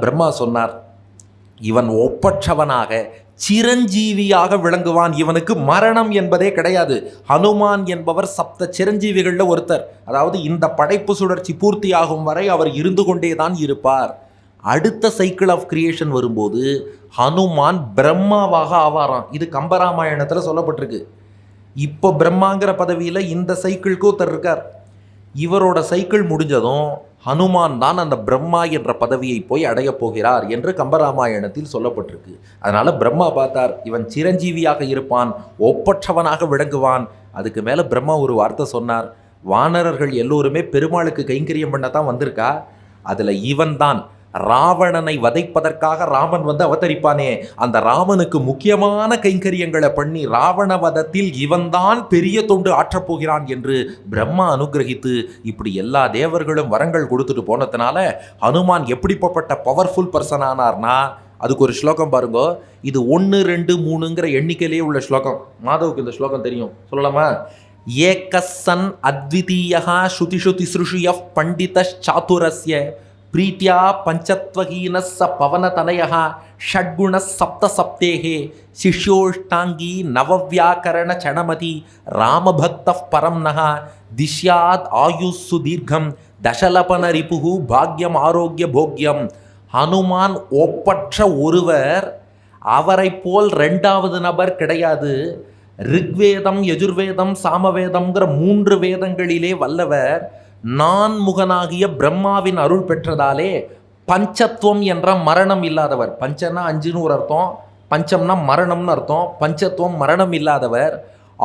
பிரம்மா சொன்னார், இவன் ஒப்பற்றவனாக சிரஞ்சீவியாக விளங்குவான், இவனுக்கு மரணம் என்பதே கிடையாது. ஹனுமான் என்பவர் சப்த சிரஞ்சீவிகளில் ஒருத்தர். அதாவது இந்த படைப்பு சுழற்சி பூர்த்தியாகும் வரை அவர் இருந்து கொண்டே தான் இருப்பார். அடுத்த சைக்கிள் ஆஃப் கிரியேஷன் வரும்போது ஹனுமான் பிரம்மாவாக ஆவாராம். இது கம்பராமாயணத்தில் சொல்லப்பட்டிருக்கு. இப்போ பிரம்மாங்கிற பதவியில் இந்த சைக்கிளுக்கு ஒருத்தர் இருக்கார். இவரோட சைக்கிள் முடிஞ்சதும் ஹனுமான் தான் அந்த பிரம்மா என்ற பதவியை போய் அடையப் போகிறார் என்று கம்பராமாயணத்தில் சொல்லப்பட்டிருக்கு. அதனால் பிரம்மா பார்த்தார், இவன் சிரஞ்சீவியாக இருப்பான், ஒப்பற்றவனாக விளங்குவான். அதுக்கு மேலே பிரம்மா ஒரு வார்த்தை சொன்னார், வானரர்கள் எல்லோருமே பெருமாளுக்கு கைங்கரியம் பண்ண தான் வந்திருக்கா, அதில் இவன் தான் ராவணனை வதைப்பதற்காக ராமன் வந்து அவதரிப்பானே, அந்த ராமனுக்கு முக்கியமான கைங்கரியங்களை பண்ணி ராவண வதத்தில் இவன்தான் பெரிய தொண்டு ஆற்றப்போகிறான் என்று பிரம்மா அனுகிரகித்து இப்படி எல்லா தேவர்களும் வரங்கள் கொடுத்துட்டு போனதுனால ஹனுமான் எப்படிப்பட்ட பவர்ஃபுல் பர்சன் ஆனார்னா, அதுக்கு ஒரு ஸ்லோகம் பாருங்க. இது 1, 2, 3ங்கிற எண்ணிக்கையிலேயே உள்ள ஸ்லோகம். மாதவுக்கு இந்த ஸ்லோகம் தெரியும், சொல்லலாமா? ஏகசன் அத்விதீயா ஸ்ருதி ஸ்ருஷிய பண்டித சாதுரஸ்ய பிரீத்தியா பஞ்சத்வஹீன ச பவனதனய ஷட்குண சப்த சப்தேஹே சிஷ்யோஷ்டாங்கி நவவியாக்கரண சணமதி ராமபக்த பரம் நக திஷ்யாத் ஆயுஸ் சுதீர்க்கம் தசலபன ரிபுகு பாக்யம் ஆரோக்கிய போக்யம். ஹனுமான் ஒப்பற்ற ஒருவர், அவரை போல் 2வது நபர் கிடையாது. ரிக்வேதம், யஜுர்வேதம், சாமவேதம்ங்கிற 3 வேதங்களிலே வல்லவர். நான்முகனாகிய பிரம்மாவின் அருள் பெற்றதாலே பஞ்சத்துவம் என்ற மரணம் இல்லாதவர். பஞ்சன்னா 5ன்னு ஒரு அர்த்தம், பஞ்சம்னா மரணம்னு அர்த்தம். பஞ்சத்துவம் மரணம் இல்லாதவர்,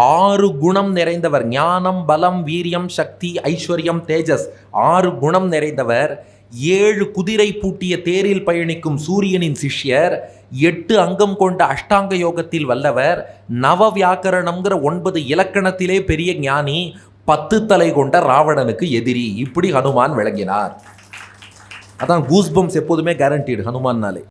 6 குணம் நிறைந்தவர். ஞானம், பலம், வீரியம், சக்தி, ஐஸ்வர்யம், தேஜஸ், 6 குணம் நிறைந்தவர். 7 குதிரை பூட்டிய தேரில் பயணிக்கும் சூரியனின் சிஷ்யர். 8 அங்கம் கொண்ட அஷ்டாங்க யோகத்தில் வல்லவர். நவ வியாக்கரணம்ங்கிற 9 இலக்கணத்திலே பெரிய ஞானி. 10 தலை கொண்ட ராவணனுக்கு எதிரி. இப்படி ஹனுமான் விளங்கினார். அதான் கூஸ்பம்ஸ் எப்போதுமே கேரண்டீடு ஹனுமான்னாலே.